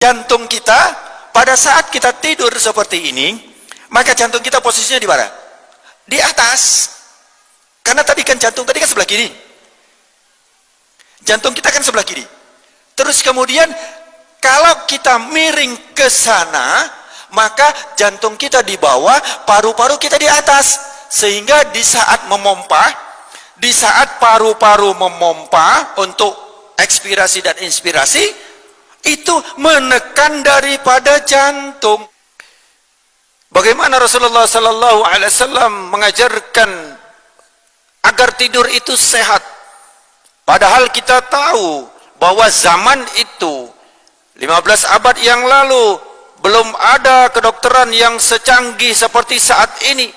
Jantung kita pada saat kita tidur seperti ini, maka jantung kita posisinya di mana? Di atas. Karena tadi kan jantung tadi kan sebelah kiri. Jantung kita kan sebelah kiri. Terus kemudian kalau kita miring ke sana, maka jantung kita di bawah, paru-paru kita di atas. Sehingga di saat memompa, di saat paru-paru memompa untuk ekspirasi dan inspirasi, itu menekan daripada jantung. Bagaimana Rasulullah sallallahu alaihi wasallam mengajarkan agar tidur itu sehat? Padahal kita tahu bahwa zaman itu 15 abad yang lalu belum ada kedokteran yang secanggih seperti saat ini.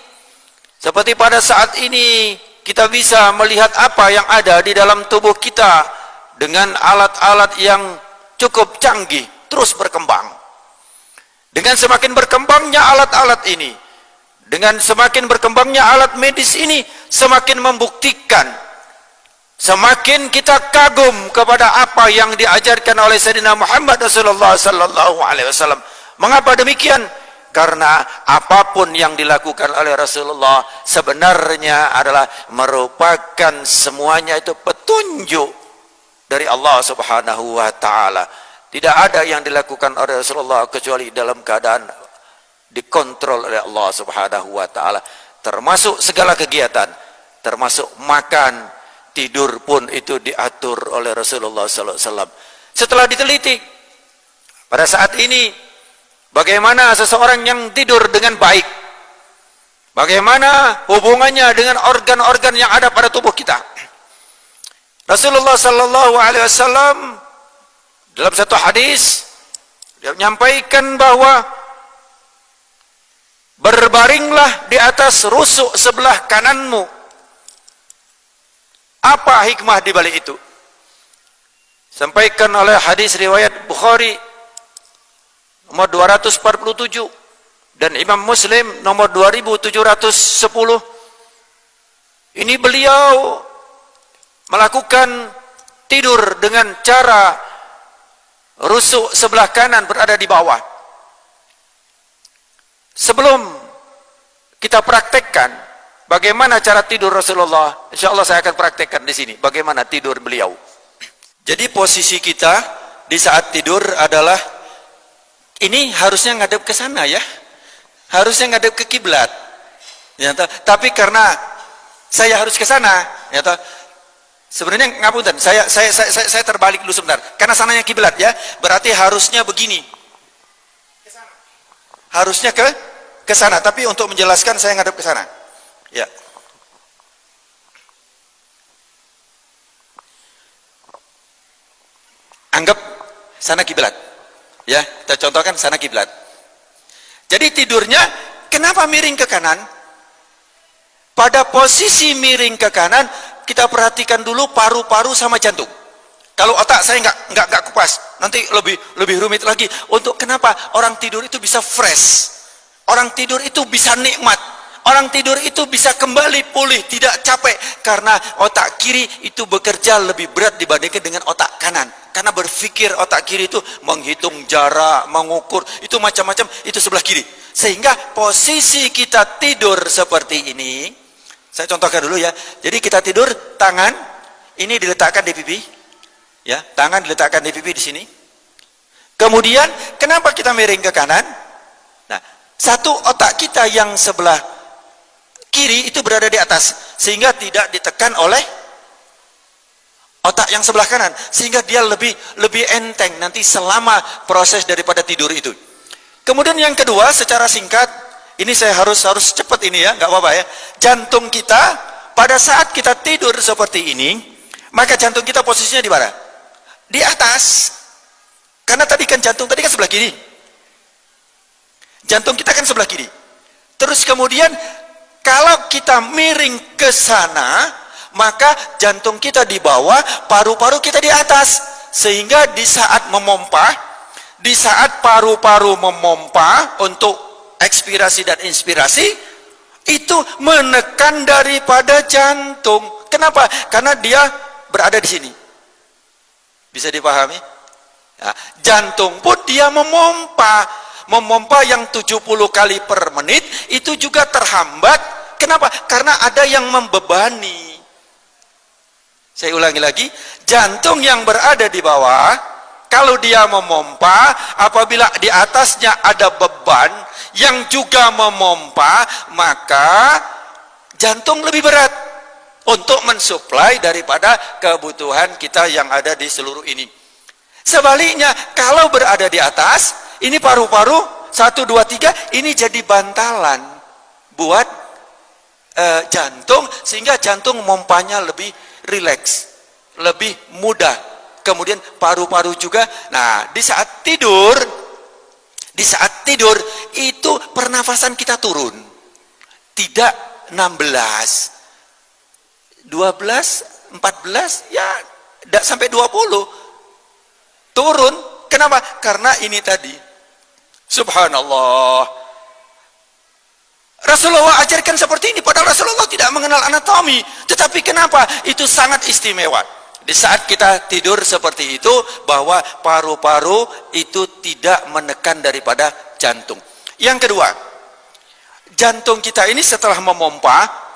Seperti pada saat ini kita bisa melihat apa yang ada di dalam tubuh kita dengan alat-alat yang cukup canggih, terus berkembang. Dengan semakin berkembangnya alat-alat ini, dengan semakin berkembangnya alat medis ini, semakin membuktikan, semakin kita kagum kepada apa yang diajarkan oleh Sayyidina Muhammad Rasulullah sallallahu alaihi wasallam. Mengapa demikian? Karena apapun yang dilakukan oleh Rasulullah sebenarnya adalah merupakan semuanya itu petunjuk dari Allah Subhanahu wa taala. Tidak ada yang dilakukan oleh Rasulullah kecuali dalam keadaan dikontrol oleh Allah Subhanahu wa taala, termasuk segala kegiatan, termasuk makan, tidur pun itu diatur oleh Rasulullah sallallahu alaihi wasallam. Setelah diteliti pada saat ini bagaimana seseorang yang tidur dengan baik, bagaimana hubungannya dengan organ-organ yang ada pada tubuh kita. Rasulullah sallallahu alaihi wasallam dalam satu hadis dia menyampaikan bahwa berbaringlah di atas rusuk sebelah kananmu. Apa hikmah di balik itu? Sampaikan oleh hadis riwayat Bukhari nomor 247 dan Imam Muslim nomor 2710. Ini beliau melakukan tidur dengan cara rusuk sebelah kanan berada di bawah. Sebelum kita praktekkan bagaimana cara tidur Rasulullah, insya Allah saya akan praktekkan di sini bagaimana tidur beliau. Jadi posisi kita di saat tidur adalah ini harusnya ngadep ke sana ya, harusnya ngadep ke kiblat. Ya, tapi karena saya harus ke sana, ya, sebenarnya ngapunten, saya terbalik dulu sebentar. Karena sananya kiblat ya, berarti harusnya begini. Harusnya ke sana, tapi untuk menjelaskan saya ngadep ke sana. Ya. Anggap sana kiblat. Ya, kita contohkan sana kiblat. Jadi tidurnya kenapa miring ke kanan? Pada posisi miring ke kanan, kita perhatikan dulu paru-paru sama jantung. Kalau otak saya nggak kupas, nanti lebih rumit lagi. Untuk kenapa orang tidur itu bisa fresh, orang tidur itu bisa nikmat, orang tidur itu bisa kembali pulih, tidak capek, karena otak kiri itu bekerja lebih berat dibandingkan dengan otak kanan. Karena berpikir otak kiri itu menghitung jarak, mengukur, itu macam-macam, itu sebelah kiri. Sehingga posisi kita tidur seperti ini, saya contohkan dulu ya. Jadi kita tidur, tangan ini diletakkan di pipi, ya, tangan diletakkan di pipi di sini. Kemudian kenapa kita miring ke kanan? Nah, satu otak kita yang sebelah kiri itu berada di atas, sehingga tidak ditekan oleh otak yang sebelah kanan, sehingga dia lebih enteng nanti selama proses daripada tidur itu. Kemudian yang kedua, secara singkat, ini saya harus cepat ini ya, nggak apa-apa ya. Jantung kita pada saat kita tidur seperti ini, maka jantung kita posisinya di mana? Di atas. Karena tadi kan jantung tadi kan sebelah kiri. Jantung kita kan sebelah kiri. Terus kemudian kalau kita miring ke sana, maka jantung kita di bawah, paru-paru kita di atas. Sehingga di saat memompa, di saat paru-paru memompa untuk ekspirasi dan inspirasi, itu menekan daripada jantung. Kenapa? Karena dia berada di sini. Bisa dipahami? Nah, jantung pun dia memompa yang 70 kali per menit itu juga terhambat. Kenapa? Karena ada yang membebani. Saya ulangi lagi, jantung yang berada di bawah, kalau dia memompa, apabila di atasnya ada beban yang juga memompa, maka jantung lebih berat untuk mensuplai daripada kebutuhan kita yang ada di seluruh ini. Sebaliknya, kalau berada di atas, ini paru-paru 1, 2, 3, ini jadi bantalan buat jantung, sehingga jantung mompanya lebih rileks, lebih mudah. Kemudian paru-paru juga. Nah, di saat tidur itu pernafasan kita turun. Tidak 16, 12, 14, ya tidak sampai 20. Turun. Kenapa? Karena ini tadi. Subhanallah. Rasulullah ajarkan seperti ini, padahal Rasulullah tidak mengenal anatomi. Tetapi kenapa? Itu sangat istimewa. Di saat kita tidur seperti itu, bahwa paru-paru itu tidak menekan daripada jantung. Yang kedua, jantung kita ini setelah memompa,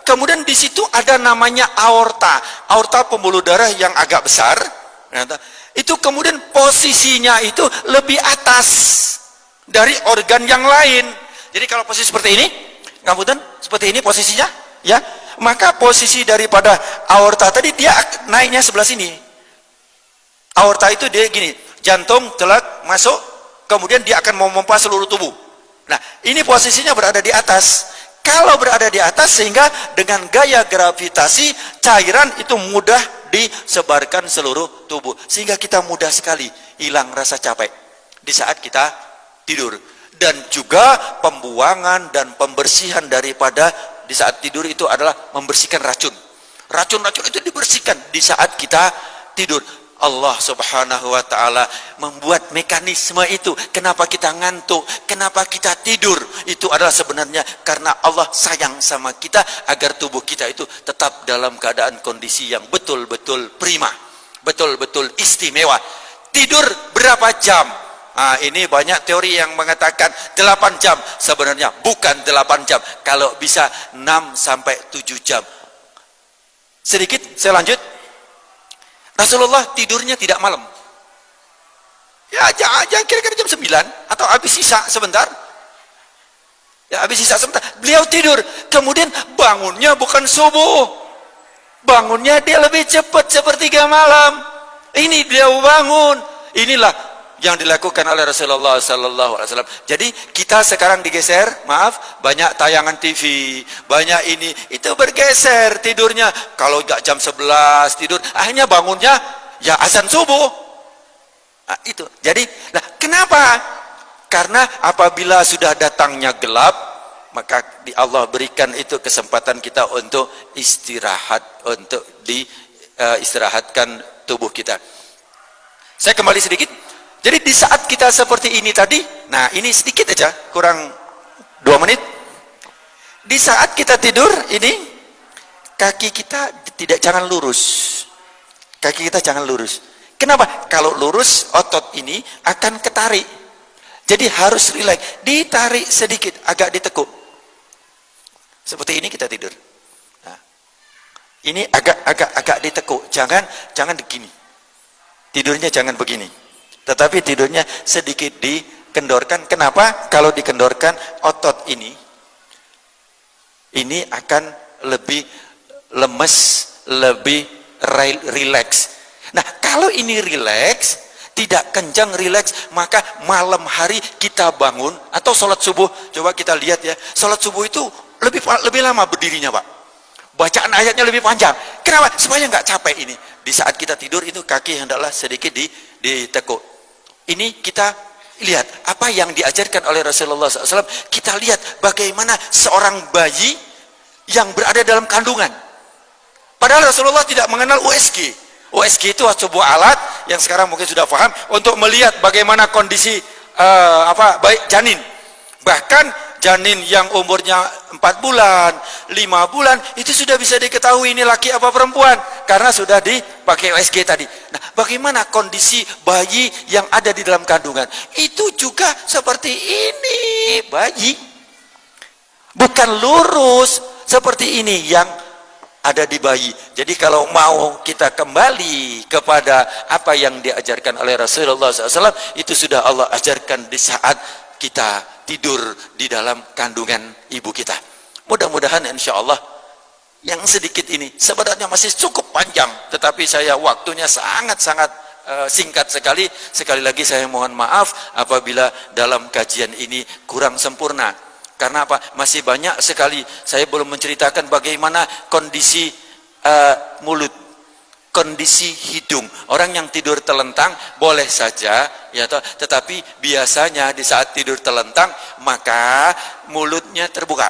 kemudian di situ ada namanya aorta. Aorta pembuluh darah yang agak besar. Itu kemudian posisinya itu lebih atas dari organ yang lain. Jadi kalau posisi seperti ini, ngapunten, seperti ini posisinya, ya, maka posisi daripada aorta tadi dia naiknya sebelah sini. Aorta itu dia gini, jantung telak masuk, kemudian dia akan memompa seluruh tubuh. Nah, ini posisinya berada di atas. Kalau berada di atas, sehingga dengan gaya gravitasi cairan itu mudah disebarkan seluruh tubuh, sehingga kita mudah sekali hilang rasa capek di saat kita tidur. Dan juga pembuangan dan pembersihan daripada di saat tidur itu adalah membersihkan racun. Racun-racun itu dibersihkan di saat kita tidur. Allah subhanahu wa ta'ala membuat mekanisme itu. Kenapa kita ngantuk, kenapa kita tidur, itu adalah sebenarnya karena Allah sayang sama kita, agar tubuh kita itu tetap dalam keadaan kondisi yang betul-betul prima, betul-betul istimewa. Tidur berapa jam? Nah, ini banyak teori yang mengatakan 8 jam. Sebenarnya bukan 8 jam. Kalau bisa 6 sampai 7 jam. Sedikit saya lanjut. Rasulullah tidurnya tidak malam. Ya, jangan kira-kira jam 9 atau habis sisa sebentar. Ya, habis sisa sebentar. Beliau tidur, kemudian bangunnya bukan subuh. Bangunnya dia lebih cepat, sepertiga malam. Ini beliau bangun. Inilah yang dilakukan oleh Rasulullah sallallahu alaihi wasallam. Jadi kita sekarang digeser, maaf, banyak tayangan TV, banyak ini, itu bergeser tidurnya. Kalau enggak jam 11 tidur, akhirnya bangunnya ya azan subuh. Nah, itu. Jadi, nah, kenapa? Karena apabila sudah datangnya gelap, maka Allah berikan itu kesempatan kita untuk istirahat, untuk istirahatkan tubuh kita. Saya kembali sedikit. Jadi di saat kita seperti ini tadi, nah ini sedikit aja, kurang 2 menit. Di saat kita tidur ini, kaki kita jangan lurus. Kaki kita jangan lurus. Kenapa? Kalau lurus, otot ini akan ketarik. Jadi harus rileks, ditarik sedikit, agak ditekuk. Seperti ini kita tidur. Nah, ini agak ditekuk, jangan begini. Tidurnya jangan begini. Tetapi tidurnya sedikit dikendorkan. Kenapa? Kalau dikendorkan, otot ini akan lebih lemes, lebih rileks. Nah, kalau ini rileks, tidak kencang rileks, maka malam hari kita bangun atau sholat subuh. Coba kita lihat ya, sholat subuh itu lebih lama berdirinya, Pak. Bacaan ayatnya lebih panjang. Kenapa? Supaya nggak capek ini. Di saat kita tidur itu kaki hendaklah sedikit ditekuk. Ini kita lihat apa yang diajarkan oleh Rasulullah SAW. Kita lihat bagaimana seorang bayi yang berada dalam kandungan. Padahal Rasulullah tidak mengenal USG. USG itu sebuah alat yang sekarang mungkin sudah paham untuk melihat bagaimana kondisi baik janin. Bahkan janin yang umurnya 4 bulan, 5 bulan, itu sudah bisa diketahui ini laki apa perempuan, karena sudah dipakai USG tadi. Nah, bagaimana kondisi bayi yang ada di dalam kandungan? Itu juga seperti ini, bayi. Bukan lurus, seperti ini yang ada di bayi. Jadi kalau mau kita kembali kepada apa yang diajarkan oleh Rasulullah SAW, itu sudah Allah ajarkan di saat kita tidur di dalam kandungan ibu kita. Mudah-mudahan insya Allah yang sedikit ini sebenarnya masih cukup panjang, tetapi saya waktunya sangat-sangat singkat sekali. Sekali lagi saya mohon maaf apabila dalam kajian ini kurang sempurna. Karena apa? Masih banyak sekali saya belum menceritakan bagaimana kondisi mulut, kondisi hidung. Orang yang tidur telentang boleh saja, ya toh, tetapi biasanya di saat tidur telentang maka mulutnya terbuka,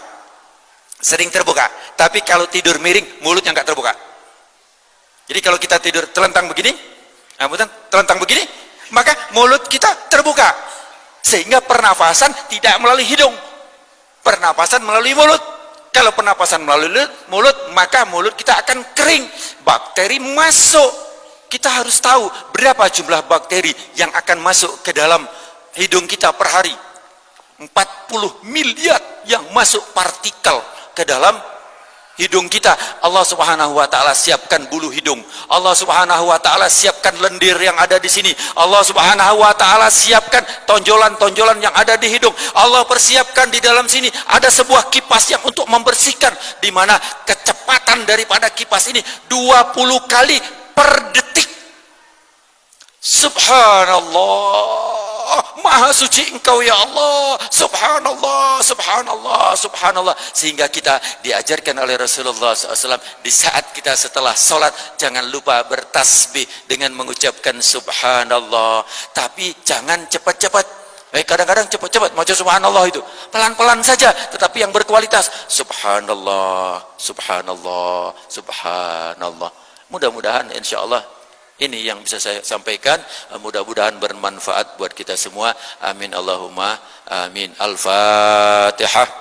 sering terbuka. Tapi kalau tidur miring mulutnya nggak terbuka. Jadi kalau kita tidur telentang begini, telentang begini, maka mulut kita terbuka, sehingga pernafasan tidak melalui hidung, pernapasan melalui mulut. Kalau pernapasan melalui mulut, maka mulut kita akan kering, bakteri masuk. Kita harus tahu berapa jumlah bakteri yang akan masuk ke dalam hidung kita per hari. 40 miliar yang masuk partikel ke dalam hidung kita. Allah Subhanahu wa taala siapkan bulu hidung. Allah Subhanahu wa taala siapkan lendir yang ada di sini. Allah Subhanahu wa taala siapkan tonjolan-tonjolan yang ada di hidung. Allah persiapkan di dalam sini ada sebuah kipas yang untuk membersihkan, di mana kecepatan daripada kipas ini 20 kali per detik. Subhanallah. Maha suci engkau ya Allah. Subhanallah, subhanallah, subhanallah. Sehingga kita diajarkan oleh Rasulullah SAW, di saat kita setelah sholat jangan lupa bertasbih dengan mengucapkan subhanallah. Tapi jangan cepat-cepat. Kadang-kadang cepat-cepat maca subhanallah itu pelan-pelan saja, tetapi yang berkualitas. Subhanallah, subhanallah, subhanallah. Mudah-mudahan insya Allah ini yang bisa saya sampaikan, mudah-mudahan bermanfaat buat kita semua. Amin Allahumma amin. Al-Fatihah.